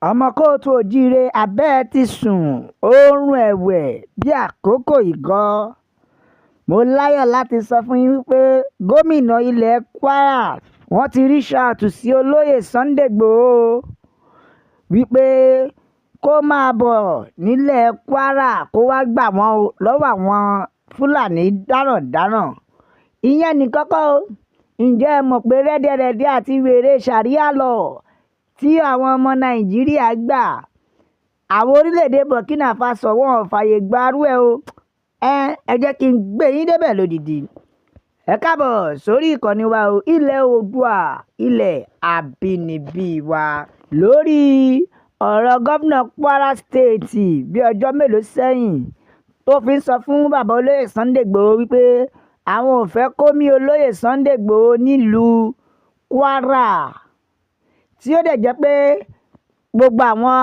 ọmọ kóòtù òjíire abẹ́ ẹ̀ ti sùn oorun ẹ̀wẹ̀ bíi àkókò ìgọ̀. Mo láyọ̀ láti sọ fún yín wípé gómìnà ilẹ̀ Kwara wọ́n ti reach out sí olóyè Sunday Igboho wípé kó máa bọ̀ nílẹ̀ Kwara kó wá gbà wọ́n lọ́wọ́ àwọn Fúlàní darandaran. Ìyẹn nìkan kọ́ o, ǹjẹ́ ẹ mọ̀ pé rẹ́dẹ̀rẹ́dẹ́ àti wèrè Sharia law tí àwọn ọmọ Nàìjíríà gbà àwọn orílẹ̀-èdè Burkinafaso wọn ò fààyè gbarú ẹ̀ o. Ẹ jẹ́ kí n gbé yín débẹ̀ lódìdí. Ẹ káàbọ̀ sórí ìkànnì wa o, ilẹ̀ Oòduà, ilẹ̀ àbínibí wa. Lórí ọ̀rọ̀ gómìnà Kwara.Say bí ọjọ́ mélòó sẹ́yìn tó fi ń sọ fún bàbá olóyè Sunday Igboho wípé àwọn ò fẹ́ kó mí olóyè Sunday Igboho nílùú Kwara, tí ó dẹ̀ jẹ́ pé gbogbo àwọn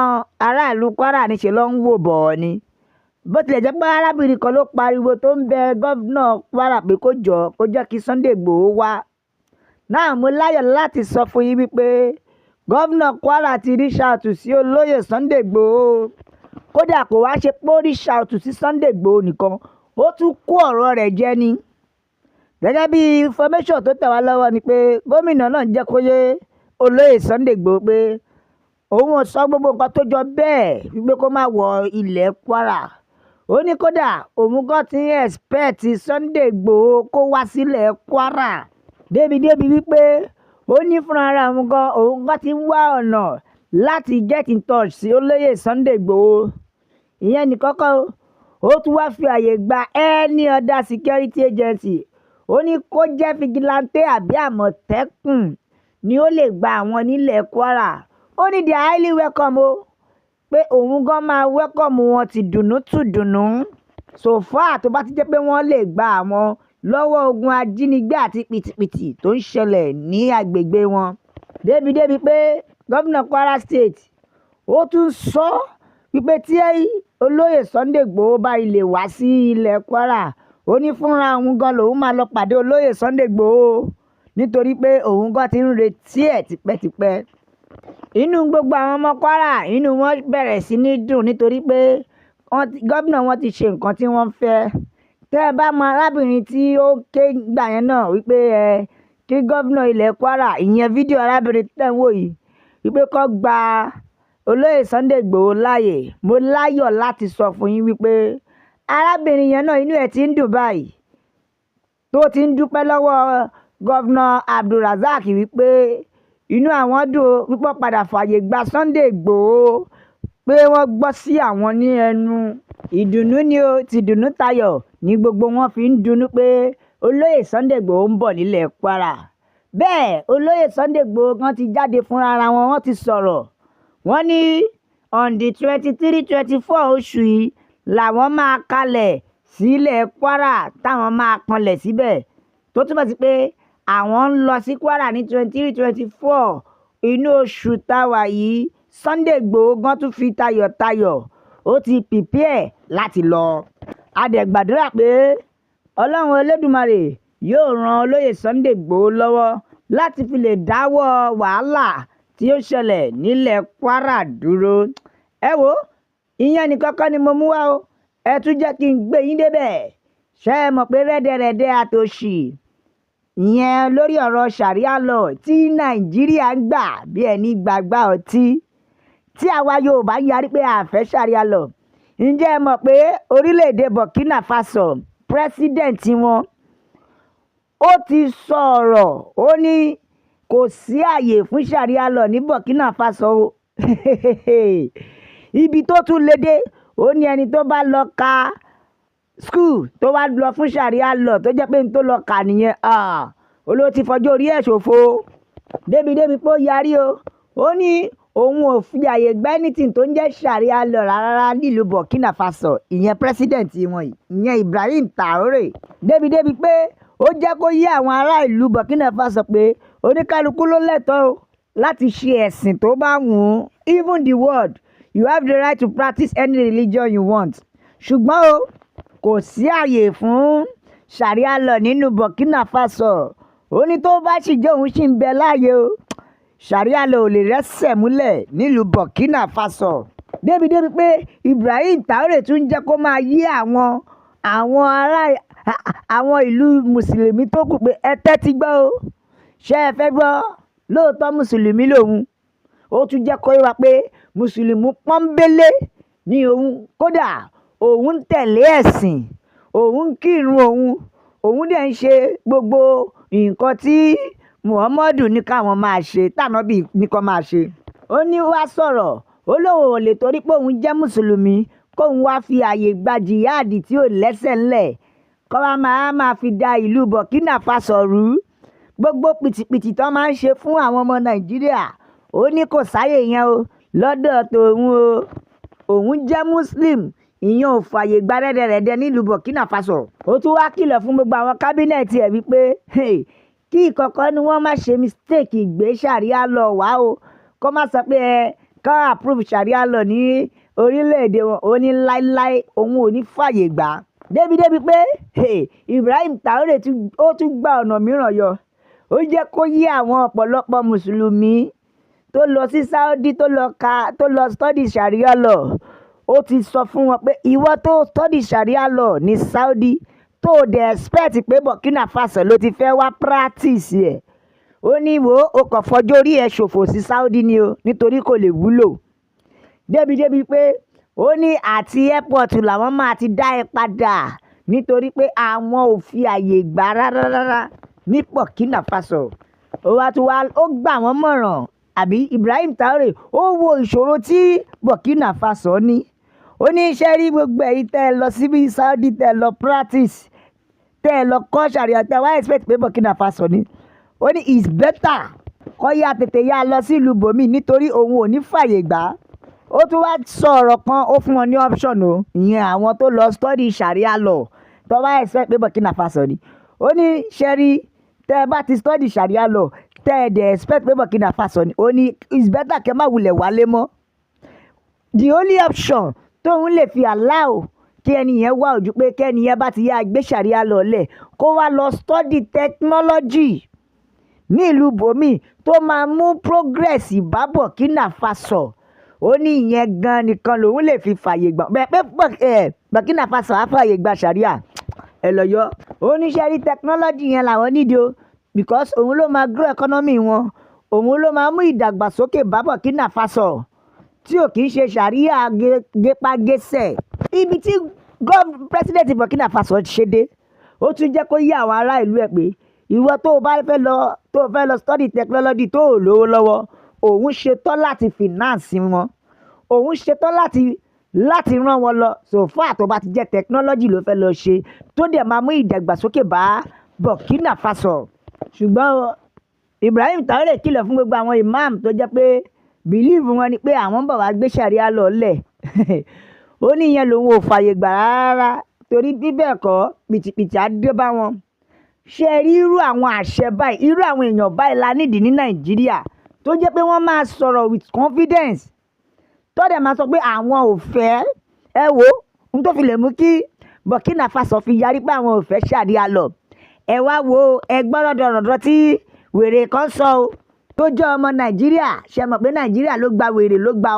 aráàlú Kwara níṣẹ́ ló ń wò bọ̀ ọ́ ni. Bó tilẹ̀ jẹ́ pé arábìnrin kan ló pariwo tó ń bẹ gómìnà Kwara pé kó jẹ́ kí Sunday Igboho wá. Náà mo láyọ̀ láti sọ fún yín wípé gómìnà Kwara ti reach out sí olóyè Sunday Igboho. Kódà kò wá ṣe pé ó reach out sí Sunday Igboho nìkan, ó tún kó ọ̀rọ̀ rẹ̀ jẹ ni. Gẹ́gẹ́ bí information tó tẹ̀ wá lọ́wọ́ ni pé gómìnà náà jẹ́ kó yé olóyè Sunday Igboho pé òun ò sọ gbogbo nǹkan tó jọ bẹ́ẹ̀ wípé kó má wọ ilẹ̀ Kwara. Ó ní kódà òun gan ti ń expect Sunday Igboho kó wá sílẹ̀ Kwara débi wípé ó ní fúnra ara òun gan ti ń wá ọ̀nà láti get in touch sí olóyè Sunday Igboho. Ìyẹn nìkan kọ́ ó tún wá fi àyè gba any other security agency. Ó ní kó jẹ́ fìgìláńtẹ́ àbí àmọ̀tẹ́kùn ni ó lè gba àwọn nílẹ̀ Kwara. Ó ní they are highly welcome o, pé òun gan máa welcome wọn ti dùnnú. So far tó bá ti jẹ́ pé wọ́n lè gba àwọn lọ́wọ́ ogun ajínigbé àti pìtìpìtì tó ń ṣẹlẹ̀ ní agbègbè wọn. Débi pé gómìnà Kwara State ó tún sọ wípé tí olóyè Sunday Igboho bá ilé wá sí ilẹ̀ Kwara, ó ní fúnra òun gan lòun máa lọ pàdé olóyè Sunday Igboho nítorí pé òun gan ti ń retí ẹ̀ tipẹ́tipẹ́. Inú gbogbo àwọn ọmọ Kwara inú wọn bẹ̀rẹ̀ sí ní dùn nítorí pé gómìnà wọn ti ṣe nǹkan tí wọ́n fẹ́. Tẹ́ ẹ bá mọ arábìnrin tí ó ké gbà yẹn náà wípé kí gómìnà ilẹ̀ Kwara, ìyẹn fídíò arábìnrin tẹ̀ ń wò yìí, wípé kó gba olóyè Sunday Igboho láàyè. Mo láyọ̀ láti sọ fún yín wípé arábìnrin yẹn náà inú ẹ̀ ti ń dùn báyìí tó ti ń dúpẹ́ lọ́wọ́ gómìnà Abdulrasaq wípé inú àwọn dùn wípé padà fààyè gba Sunday Igboho, pé wọ́n gbọ́ sí àwọn ní ẹnu. Ìdùnnú ni ó ti dùnnú tayọ̀ ní gbogbo wọn fi ń dunnú pé olóyè Sunday Igboho ń bọ̀ nílẹ̀ Kwara. Bẹ́ẹ̀ olóyè Sunday Igboho kan ti jáde fúnra ara wọn, wọ́n ti sọ̀rọ̀. Wọ́n ní on the 23-24 oṣù yìí làwọn máa kalẹ̀ sílẹ̀ Kwara táwọn máa kanlẹ̀ síbẹ̀, tó túmọ̀ sí pé àwọn ń lọ sí Kwara ní 23-24 inú oṣù táwa yìí. Sunday Igboho gan tún fi tayọ̀tayọ̀ ó ti prepare láti lọ. A dẹ̀ gbàdúrà pé Ọlọ́run Olódùmarè yóò ran olóyè Sunday Igboho lọ́wọ́ láti fi lè dáwọ́ wàhálà tí ó ṣẹlẹ̀ nílẹ̀ Kwara dúró. Ẹ wo, ìyẹn nìkan kọ́ ni mo mú wá o, ẹ tún jẹ́ kí n gbé yín débẹ̀. Ṣé ẹ mọ̀ pé rẹ́dẹ̀rẹ́dẹ́ àtòṣì ìyẹn lórí ọ̀rọ̀ Sharia law tí Nàìjíríà ń gbà bí ẹni gbàgbà ọtí, tí àwa Yorùbá yarí pé a fẹ́ Sharia law. Ǹjẹ́ ẹ mọ̀ pé orílẹ̀-èdè Burkinafaso president wọn ó ti sọ̀rọ̀, ó ní kò sí àyè fún Sharia law ní Burkinafaso. Ibi tó tún lédè, ó ní ẹni tó bá lọ ka school tó wá lọ fún Sharia law tó jẹ́ pé n tó lọ kà nìyẹn, olóò ti fọjọ́ orí ẹ̀ ṣòfò. Débi pé ó yarí o, ó ní òun ò fi àyè gba anything tó ń jẹ́ Sharia law rárá nílùú Burkinafaso. Ìyẹn president wọn yìí, ìyẹn Ibrahim Traoré. Débi pé ó jẹ́ kó yé àwọn ará ìlú Burkinafaso pé oníkálukú ló lẹ́tọ̀ọ́ láti ṣe ẹ̀sìn tó bá wù ú. Even the world, you have the right to practice any religion you want. Ṣùgbọ́n o, kò sí àyè fún Sharia law nínú Burkinafaso. Ó ní tó bá sì jẹ́ òun sì ń bẹ láàyè o, Sharia law ò lè rẹ́sẹ̀ múlẹ̀ nílùú Burkina Faso. Débi pé Ibrahim Traoré tún jẹ́ kó máa yí àwọn ìlú mùsùlùmí tó kù pé ẹ tẹ́tí gbọ́ o, ṣé ẹ fẹ́ gbọ́, lóòótọ́ mùsùlùmí lòun. Ó tún jẹ́ kó yé wa pé mùsùlùmí pọ́nbélé ni òun, kódà òun ń tẹ̀lé ẹ̀sìn, òun ń kírun, òun dẹ̀ ń ṣe gbogbo nǹkan tí Muhammadu ní káwọn máa ṣe, tànábì ní kó máa ṣe. Ó ní wá sọ̀rọ̀, ó lóun ò lè torí pé òun jẹ́ mùsùlùmí kóun wá fi àyè gba jihadi tí ò lẹ́sẹ̀ ńlẹ̀ kó wá máa fi da ìlú Burkina Faso rú. Gbogbo pìtìpìtì tó máa ń ṣe fún àwọn ọmọ Nàìjíríà, ó ní kò sáyè yẹn o lọ́dọ̀ tòun o. Òun jẹ́ muslim, ìyẹn ò fàyè gba rẹ́dẹ̀rẹ́dẹ́ nílùú Burkina Faso. Ó tún wá kìlọ̀ fún gbogbo àwọn kábínẹ̀tì ẹ̀ wípé kí ìkọ̀kọ̀ ni wọ́n má ṣe mistake ìgbé Sharia law wá o, kó má sọ pé ká approve Sharia law ní orílẹ̀-èdè wọn. Ó ní láíláí òun ò ní fàyè gbà. Débi pé Ibrahim Traoré ó tún gba ọ̀nà mìíràn yọ. Ó jẹ́ kó yí àwọn ọ̀pọ̀lọpọ̀ mùsùlùmí tó lọ sí Saudi tó lọ study Sharia law. Ó ti sọ fún wọn pé ìwọ tó study Sharia law ní Saudi tó dẹ̀ expect pé Burkina Faso ló ti fẹ́ wá practice ẹ̀. Ó ní wo o kàn fọjọ́ orí ẹ̀ ṣòfò sí Saudi ni o, nítorí kò lè wúlò. Débi pé ó ní àti airport làwọn máa ti dá ẹ padà nítorí pé àwọn ò fi àyè gbà rárá ní Burkina Faso. Ó gbà wọ́n mọ̀ràn, àbí Ibrahim Traoré ó wo ìṣòro tí Burkina Faso ní. Ó ní iṣẹ́ rí gbogbo èyí tẹ́ ẹ lọ síbi Saudi tẹ́ ẹ lọ practice tẹ́ ẹ lọ kọ́ Sharia tẹ́ wá expect pé Burkina Faso ni. Ó ní it's better kó yá tètè yá lọ sí ìlú bòmí nítorí òun ò ní fàyè gbà. Ó tún wá sọ ọ̀rọ̀ kan, ó fún wọn ní option o, ìyẹn àwọn tó lọ study Sharia law tó wá expect pé Burkina Faso ni. Ó ní ṣẹ́rí tẹ́ ẹ bá ti study Sharia law tẹ́ ẹ dẹ̀ expect pé Burkina Faso ni. Ó ní it's better kẹ́ má wulẹ̀ wálé mọ́. The only option tóun lè fi allow kí ẹni yẹn wá ojú pé kẹ́ni yẹn bá ti yá gbé Sharia law lẹ̀ kó wá lọ study technology ní ìlú bòmí tó máa mú progress bá Burkina Faso. Ó ní ìyẹn gan nìkan lòun lè fi fàyè gbà. Bẹ́ẹ̀ pé Burkina Faso á fàyè gba Sharia ẹ lọ yọ. Ó ní ṣẹ́rí technology yẹn làwọn nídìí o, because òun ló máa grow economy wọn, òun ló máa mú ìdàgbàsókè bá Burkina Faso tí ò kì í ṣe Sharia gépagésẹ̀. Ibi tí president Burkina Faso ṣe dé, ó tún jẹ́ kó yí àwọn ará ìlú ẹ̀ pé ìwọ tó fẹ́ lọ study technology tó ò lówó lọ́wọ́, òun ṣetán láti finance wọn, òun ṣetán láti rán wọn lọ. So far tó bá ti jẹ́ technology ló fẹ́ lọ ṣe tó dẹ̀ máa mú ìdàgbàsókè bá Burkina Faso. Ṣùgbọ́n Ibrahim Traoré kìlọ̀ fún gbogbo àwọn imam tó jẹ́ pé believe wọn ni pé àwọn ń bọ̀ wá gbé Sharia law lẹ̀. Ó ní ìyẹn lòun ò fàyè gbà rárá torí bí bẹ́ẹ̀ kọ́ pìtìpìtì á dé bá wọn. Ṣé rí irú àwọn àṣẹ báyìí, irú àwọn èèyàn báyìí la nídìí ní Nàìjíríà tó jẹ́ pé wọ́n máa sọ̀rọ̀ with confidence tó dẹ̀ máa sọ pé àwọn ò fẹ́. Ẹ wo ohun tó fi lè mú kí Burkina Faso fi yarí pé àwọn ò fẹ́ Sharia law. Ẹ wá wo ẹgbọ́n rọ̀dọ̀rọ̀dọ̀ tí wèrè kan sọ o tó jẹ́ ọmọ Nàìjíríà. Ṣe mọ̀ pé Nàìjíríà ló gba wèrè, ló gba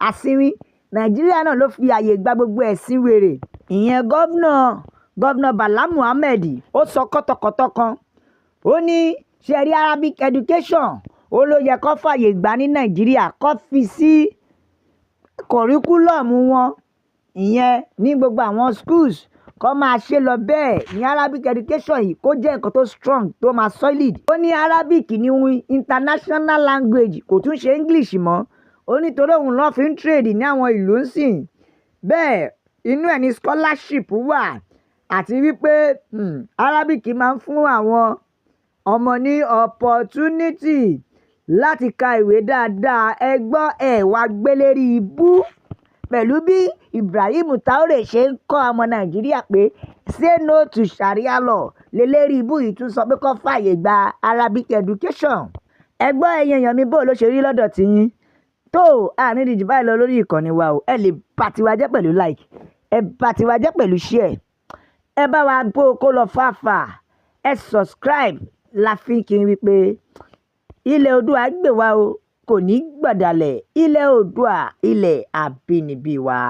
asínwín. Nàìjíríà náà ló fi àyè gba gbogbo ẹ̀sìn wèrè. Ìyẹn gọ́vnà Bala Muhammed ó sọ kọ́tọ̀kọ́tọ̀ kan. Ó ní ṣe rí Arabic education ó ló yẹ kó fàyè gbà ní Nàìjíríà, kó fi sí curriculum wọn, ìyẹn ní gbogbo àwọn schools kó máa ṣe lọ bẹ́ẹ̀ ní Arabic education yìí kó jẹ́ nǹkan tó strong tó máa solid. Ó ní Arabic ní international language, kò tún ṣe English mọ́. Ó ní torí òun ló fi ń trade ní àwọn ìlú ń sìn. Bẹ́ẹ̀ inú ẹ̀ ní scholarship wà àti wípé Arabic máa ń fún àwọn ọmọ ní opportunity láti ka ìwé dáadáa. Ẹ gbọ́ ẹ̀ wá gbélérí ibú pẹ̀lú bí Ibrahim Traoré ṣe ń kọ́ ọmọ Nàìjíríà pé say no to Sharia law. Lélérí ibú yìí tún sọ pé kó fàyè gba Arabic education. Ẹ gbọ́ ẹ̀yin èèyàn mi bó ló ṣe rí lọ́dọ̀ tiyín. Tó àní ìdìjì báyìí lọ lórí ìkànnì wa o. Ẹ lè bá tiwa jẹ́ pẹ̀lú like, ẹ bá tiwa jẹ́ pẹ̀lú share, ẹ bá wa bó kó lọ fàáfàá, ẹ subscribe la fi kí n wípé ilẹ̀ oòduà gbè wá o kò ní í gbọ̀dàlẹ̀ ilẹ̀ oòduà ilẹ̀ àbínibí wa.